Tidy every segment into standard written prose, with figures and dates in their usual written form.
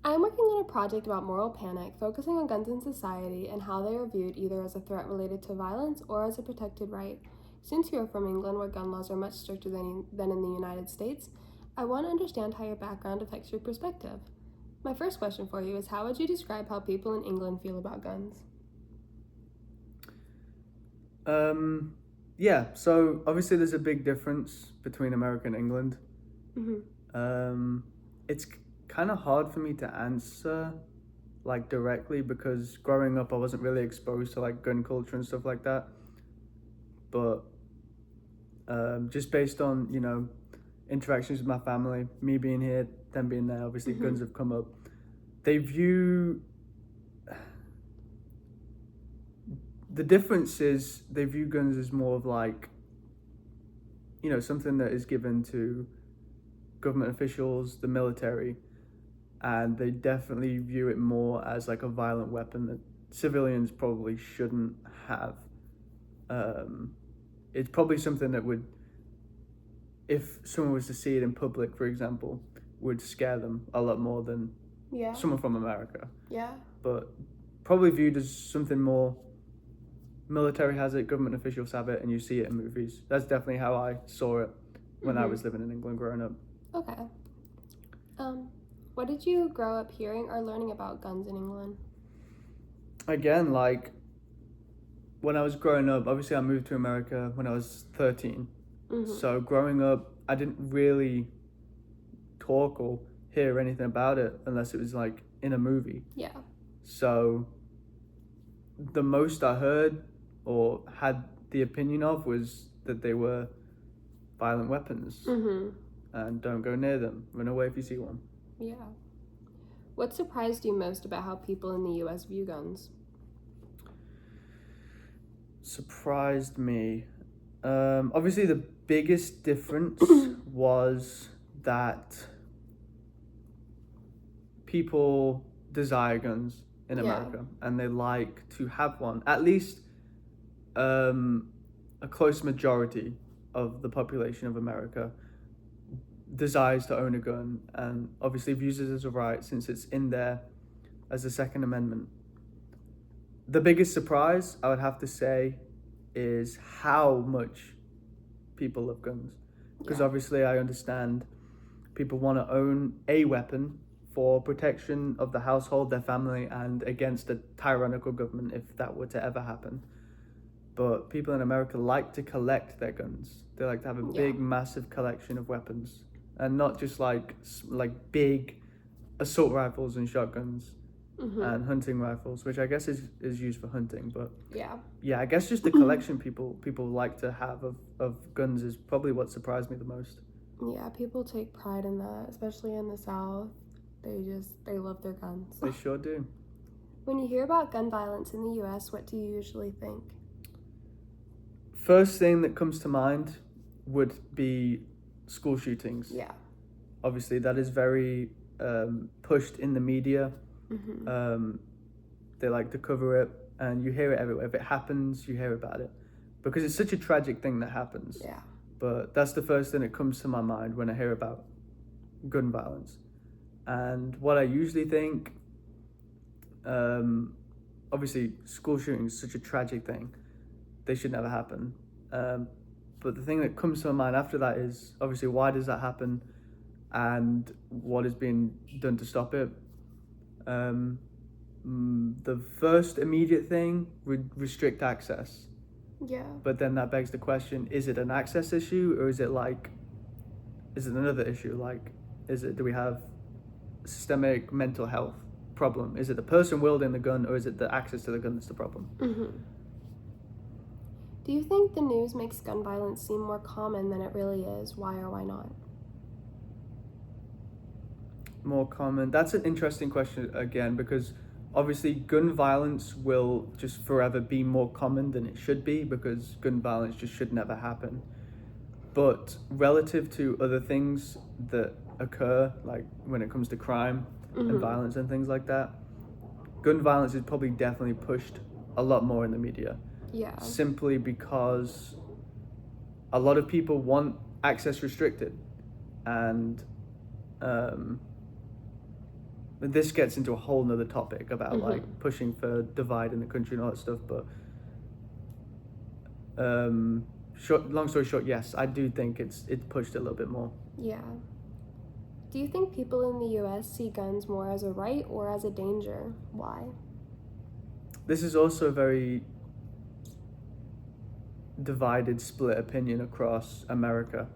I'm working on a project about moral panic, focusing on guns in society and how they are viewed either as a threat related to violence or as a protected right. Since you are from England, where gun laws are much stricter than in the United States, I want to understand how your background affects your perspective. My first question for you is, how would you describe how people in England feel about guns? Yeah, so obviously there's a big difference between America and England. It's kind of hard for me to answer like directly because growing up I wasn't really exposed to like gun culture and stuff like that. But just based on, interactions with my family, me being here, them being there, obviously guns have come up. They view the difference is they view guns as more of like, something that is given to government officials, the military, and they definitely view it more as like a violent weapon that civilians probably shouldn't have. It's probably something that would, if someone was to see it in public, for example, would scare them a lot more than someone from America. Yeah. But probably viewed as something more military has it, government officials have it, and you see it in movies. That's definitely how I saw it when I was living in England growing up. Okay. What did you grow up hearing or learning about guns in England? Again, like when I was growing up, obviously I moved to America when I was 13. So growing up, I didn't really talk or hear anything about it unless it was like in a movie. Yeah. So the most I heard or had the opinion of was that they were violent weapons and don't go near them. Run away if you see one. Yeah. What surprised you most about how people in the U.S. view guns? Surprised me. Obviously, the biggest difference was that people desire guns in America and they like to have one. At least a close majority of the population of America desires to own a gun and obviously views it as a right since it's in there as a Second Amendment. The biggest surprise, I would have to say, is how much people love guns. Because obviously I understand people want to own a weapon for protection of the household, their family, and against a tyrannical government if that were to ever happen. But people in America like to collect their guns. They like to have a big, massive collection of weapons. And not just like big assault rifles and shotguns. And hunting rifles, which I guess is used for hunting, but I guess just the collection people like to have of guns is probably what surprised me the most. Yeah, people take pride in that, especially in the South. They love their guns. They sure do. When you hear about gun violence in the U.S., what do you usually think? First thing that comes to mind would be school shootings. Yeah. Obviously, that is very pushed in the media. They like to cover it, and you hear it everywhere. If it happens, you hear about it because it's such a tragic thing that happens. Yeah. But that's the first thing that comes to my mind when I hear about gun violence. And what I usually think, obviously, school shooting is such a tragic thing. They should never happen. But the thing that comes to my mind after that is, obviously, why does that happen? And what is being done to stop it? The first immediate thing would restrict access. Yeah. But then that begs the question, is it an access issue or is it another issue? Like, do we have systemic mental health problem? Is it the person wielding the gun or is it the access to the gun that's the problem? Do you think the news makes gun violence seem more common than it really is? Why or why not? More common. That's an interesting question again, because obviously gun violence will just forever be more common than it should be because gun violence just should never happen. But relative to other things that occur, like when it comes to crime and violence and things like that, gun violence is probably definitely pushed a lot more in the media. Yeah. Simply because a lot of people want access restricted, and this gets into a whole nother topic about like pushing for divide in the country and all that stuff, but long story short, yes, I do think it's pushed a little bit more. Yeah. Do you think people in the US see guns more as a right or as a danger? Why? This is also a very divided, split opinion across America.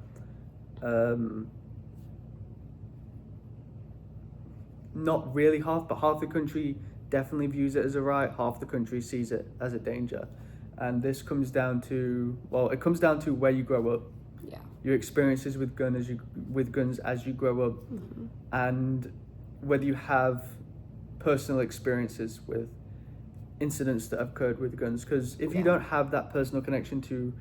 Not really half, but half the country definitely views it as a right, half the country sees it as a danger. And this comes down to, well, it comes down to where you grow up. Yeah. Your experiences with guns as you grow up, and whether you have personal experiences with incidents that have occurred with guns. Because if you don't have that personal connection to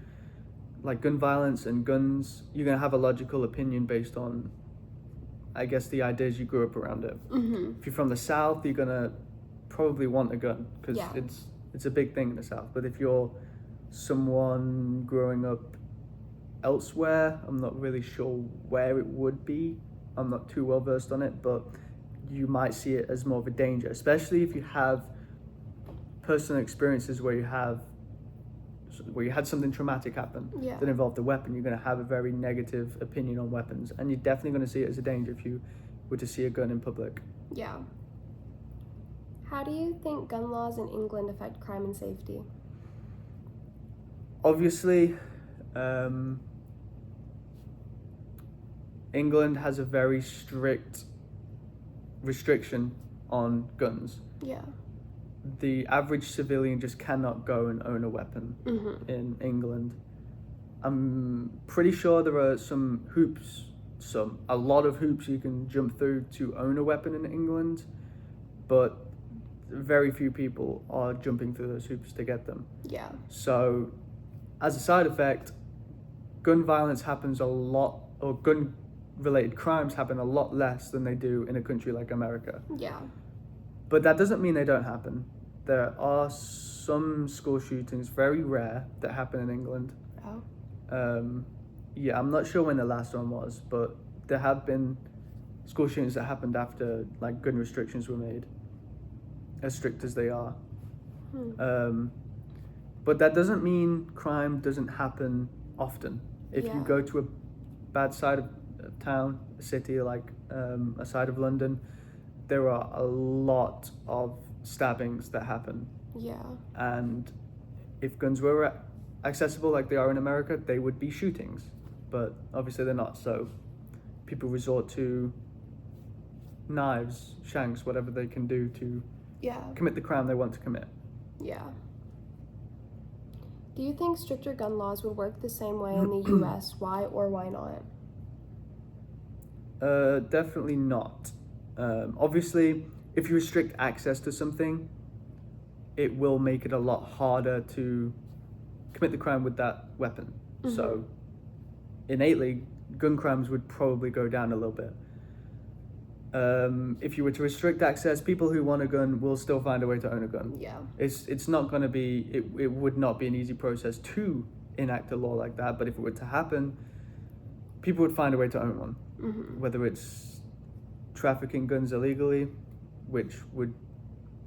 like gun violence and guns, you're gonna have a logical opinion based on, I guess, the ideas you grew up around it. If you're from the South, you're gonna probably want a gun because it's a big thing in the South. But if you're someone growing up elsewhere, I'm not really sure where it would be. I'm not too well versed on it, but you might see it as more of a danger, especially if you have personal experiences where you had something traumatic happen that involved a weapon. You're going to have a very negative opinion on weapons, and you're definitely going to see it as a danger if you were to see a gun in public. Yeah. How do you think gun laws in England affect crime and safety? Obviously, England has a very strict restriction on guns. Yeah. The average civilian just cannot go and own a weapon in England. I'm pretty sure there are a lot of hoops you can jump through to own a weapon in England, but very few people are jumping through those hoops to get them. Yeah. So, as a side effect, gun violence happens a lot, or gun-related crimes happen a lot less than they do in a country like America. Yeah. But that doesn't mean they don't happen. There are some school shootings, very rare, that happen in England. Oh. Yeah, I'm not sure when the last one was, but there have been school shootings that happened after like gun restrictions were made, as strict as they are. But that doesn't mean crime doesn't happen often. If you go to a bad side of town, a city, like a side of London, there are a lot of stabbings that happen. Yeah. And if guns were accessible like they are in America, they would be shootings. But obviously they're not, so people resort to knives, shanks, whatever they can do to commit the crime they want to commit. Yeah. Do you think stricter gun laws would work the same way in the US? Why or why not? Definitely not. Obviously, if you restrict access to something, it will make it a lot harder to commit the crime with that weapon. So, innately, gun crimes would probably go down a little bit. If you were to restrict access, people who want a gun will still find a way to own a gun. Yeah. It's not going to be, it would not be an easy process to enact a law like that, but if it were to happen, people would find a way to own one. Whether it's trafficking guns illegally, which would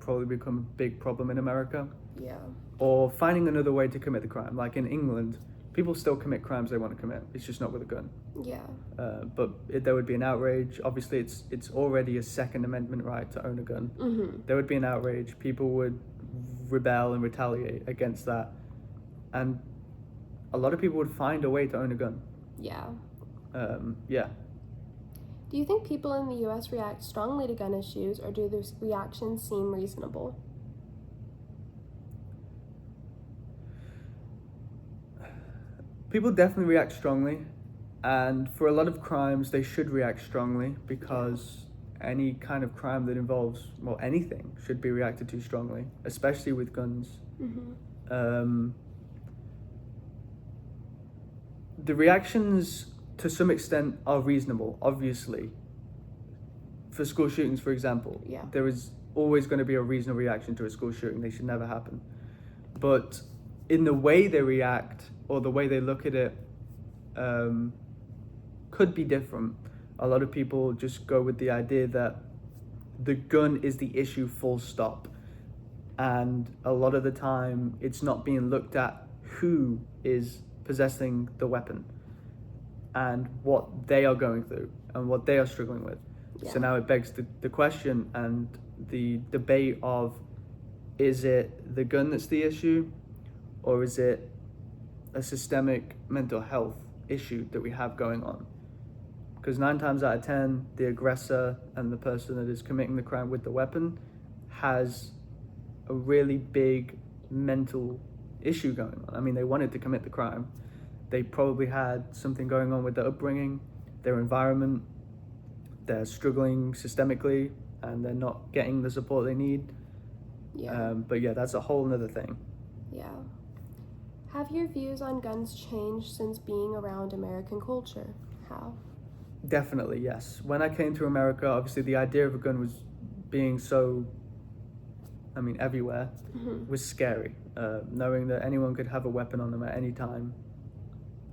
probably become a big problem in America. Yeah. Or finding another way to commit the crime. Like in England, people still commit crimes they want to commit. It's just not with a gun. Yeah. But there would be an outrage. Obviously, it's already a Second Amendment right to own a gun. There would be an outrage. People would rebel and retaliate against that. And a lot of people would find a way to own a gun. Yeah. Yeah. Do you think people in the US react strongly to gun issues, or do their reactions seem reasonable? People definitely react strongly, and for a lot of crimes, they should react strongly because any kind of crime that involves, well, anything should be reacted to strongly, especially with guns. The reactions, to some extent, are reasonable, obviously. For school shootings, for example, there is always going to be a reasonable reaction to a school shooting. They should never happen. But in the way they react, or the way they look at it, could be different. A lot of people just go with the idea that the gun is the issue, full stop. And a lot of the time, it's not being looked at who is possessing the weapon and what they are going through and what they are struggling with. Yeah. So now it begs the question and the debate of, is it the gun that's the issue, or is it a systemic mental health issue that we have going on? Because 9 times out of 10, the aggressor and the person that is committing the crime with the weapon has a really big mental issue going on. I mean, they wanted to commit the crime. They probably had something going on with their upbringing, their environment. They're struggling systemically and they're not getting the support they need. Yeah. But yeah, that's a whole nother thing. Yeah. Have your views on guns changed since being around American culture? How? Definitely, yes. When I came to America, obviously the idea of a gun was being so, everywhere, was scary. Knowing that anyone could have a weapon on them at any time,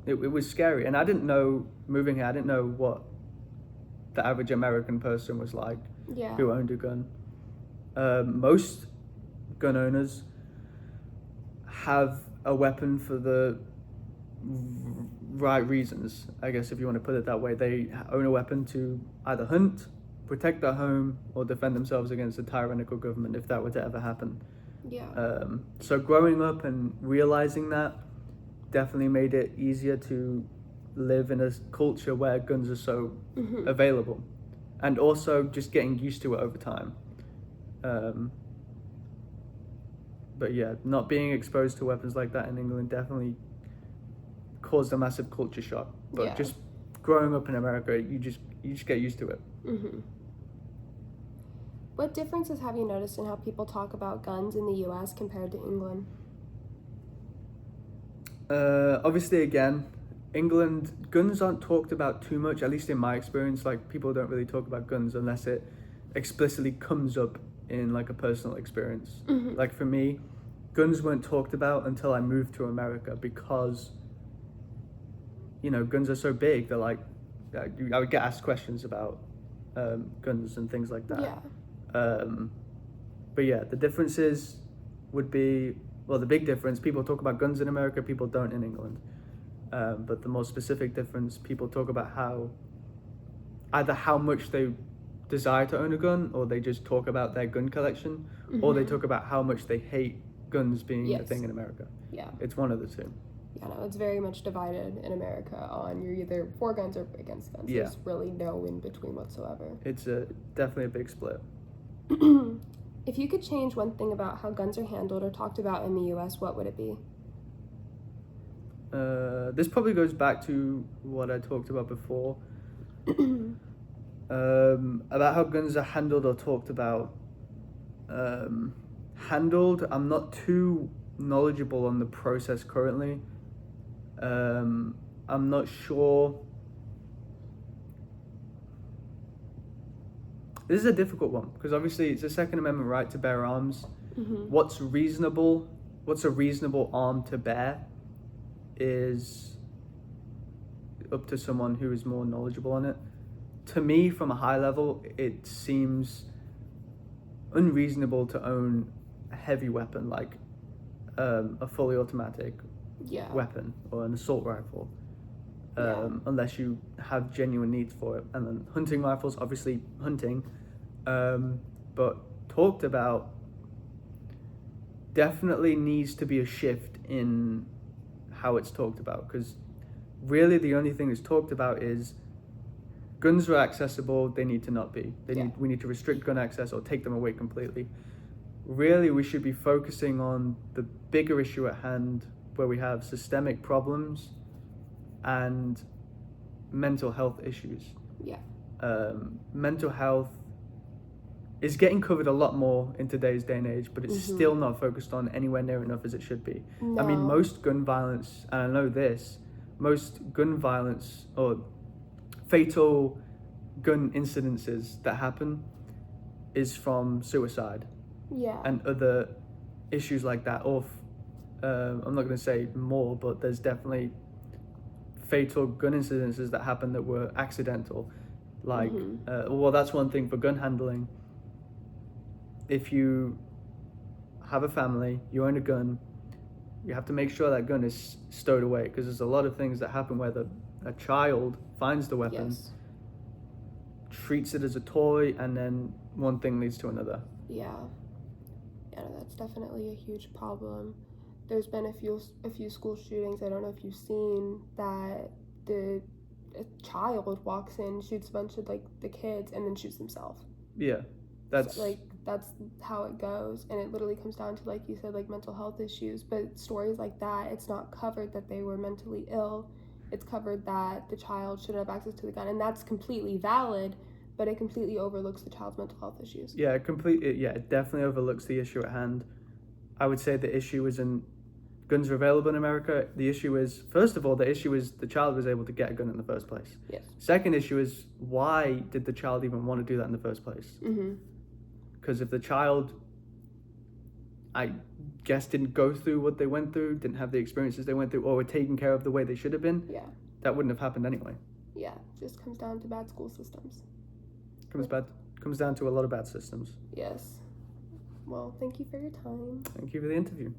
it was scary. And I didn't know, moving here, I didn't know what the average American person was like Yeah. who owned a gun. Most gun owners have a weapon for the right reasons, I guess, if you want to put it that way. They own a weapon to either hunt, protect their home, or defend themselves against a tyrannical government if that were to ever happen. Yeah. So growing up and realizing that definitely made it easier to live in a culture where guns are so available, and also just getting used to it over time. But yeah, not being exposed to weapons like that in England definitely caused a massive culture shock. But Yeah. just growing up in America, you just get used to it. What differences have you noticed in how people talk about guns in the U.S. compared to England? Obviously, again, England, guns aren't talked about too much, at least in my experience. Like, people don't really talk about guns unless it explicitly comes up in like a personal experience. Like for me, guns weren't talked about until I moved to America because, guns are so big. They're like, I would get asked questions about guns and things like that. Yeah. But yeah, the differences would be, well, the big difference, people talk about guns in America, people don't in England. But the more specific difference, people talk about either how much they desire to own a gun, or they just talk about their gun collection, or they talk about how much they hate guns being a thing in America. Yeah. It's one of the two. Yeah, no, it's very much divided in America on you're either for guns or against guns. Yeah. There's really no in between whatsoever. It's definitely a big split. If you could change one thing about how guns are handled or talked about in the U.S., what would it be? This probably goes back to what I talked about before. About how guns are handled or talked about. Handled, I'm not too knowledgeable on the process currently. I'm not sure. This is a difficult one because obviously it's a Second Amendment right to bear arms. What's a reasonable arm to bear is up to someone who is more knowledgeable on it. To me, from a high level, it seems unreasonable to own a heavy weapon like a fully automatic weapon or an assault rifle, unless you have genuine needs for it. And then hunting rifles, obviously hunting, but talked about, definitely needs to be a shift in how it's talked about, because really the only thing that's talked about is guns are accessible, they need to not be. We need to restrict gun access or take them away completely. Really, we should be focusing on the bigger issue at hand, where we have systemic problems and mental health issues. Mental health is getting covered a lot more in today's day and age, but it's still not focused on anywhere near enough as it should be. No. I mean, most gun violence, and I know this, most gun violence or fatal gun incidences that happen is from suicide and other issues like that. Or I'm not going to say more, but there's definitely fatal gun incidences that happen that were accidental. Like, well, that's one thing for gun handling. if you have a family, you own a gun, you have to make sure that gun is stowed away, because there's a lot of things that happen where a child finds the weapon, Yes. treats it as a toy, and then one thing leads to another. Yeah. Yeah, no, that's definitely a huge problem. There's been a few school shootings. I don't know if you've seen that a child walks in, shoots a bunch of like the kids, and then shoots himself. Yeah, that's So, like that's how it goes, and it literally comes down to, like you said, like mental health issues. But stories like that, it's not covered that they were mentally ill. It's covered that the child shouldn't have access to the gun, and that's completely valid. But it completely overlooks the child's mental health issues. yeah, it definitely overlooks the issue at hand. I would say the issue isn't guns are available in America. The issue is, first of all, the child was able to get a gun in the first place. Yes. Second issue is, why did the child even want to do that in the first place? Mm-hmm. Because if the child, I guess, didn't go through what they went through, didn't have the experiences they went through, or were taken care of the way they should have been, Yeah. that wouldn't have happened anyway. Yeah. Just comes down to bad school systems. Comes down to a lot of bad systems. Yes. Well, thank you for your time. Thank you for the interview.